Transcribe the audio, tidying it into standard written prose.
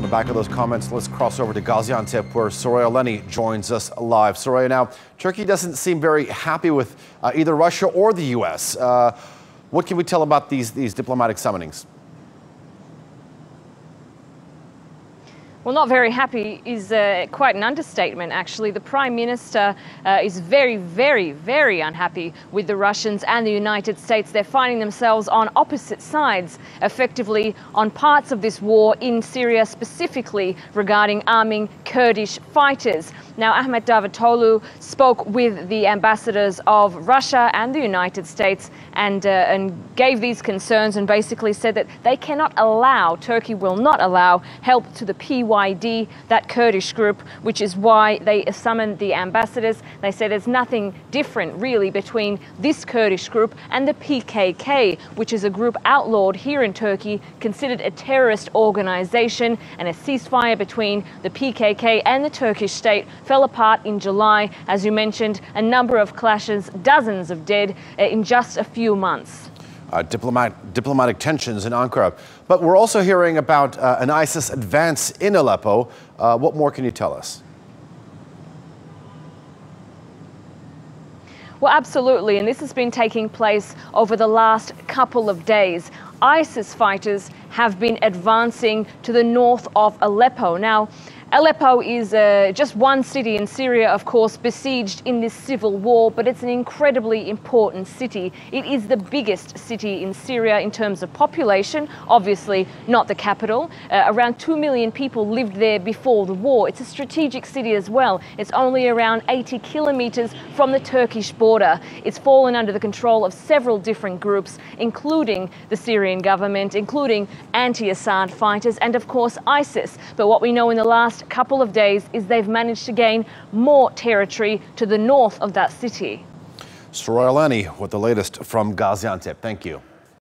On the back of those comments, let's cross over to Gaziantep, where Soraya Lennie joins us live. Soraya, now, Turkey doesn't seem very happy with either Russia or the U.S. What can we tell about these diplomatic summonings? Well, not very happy is quite an understatement, actually. The Prime Minister is very, very, very unhappy with the Russians and the United States. They're finding themselves on opposite sides, effectively, on parts of this war in Syria, specifically regarding arming Kurdish fighters. Now, Ahmet Davutoglu spoke with the ambassadors of Russia and the United States and gave these concerns and basically said that they cannot allow, Turkey will not allow, help to the PYD, that Kurdish group, which is why they summoned the ambassadors. They said there's nothing different really between this Kurdish group and the PKK, which is a group outlawed here in Turkey, considered a terrorist organization, and a ceasefire between the PKK and the Turkish state fell apart in July. As you mentioned, a number of clashes, dozens of dead in just a few months. Diplomatic tensions in Ankara. But we're also hearing about an ISIS advance in Aleppo. What more can you tell us? Well, absolutely, and this has been taking place over the last couple of days. ISIS fighters have been advancing to the north of Aleppo. Now, Aleppo is just one city in Syria, of course, besieged in this civil war, but it's an incredibly important city. It is the biggest city in Syria in terms of population, obviously not the capital. Around 2 million people lived there before the war. It's a strategic city as well. It's only around 80 kilometers from the Turkish border. It's fallen under the control of several different groups, including the Syrian government, including anti-Assad fighters, and of course ISIS. But what we know in the last couple of days is they've managed to gain more territory to the north of that city. Soraya Lennie with the latest from Gaziantep. Thank you.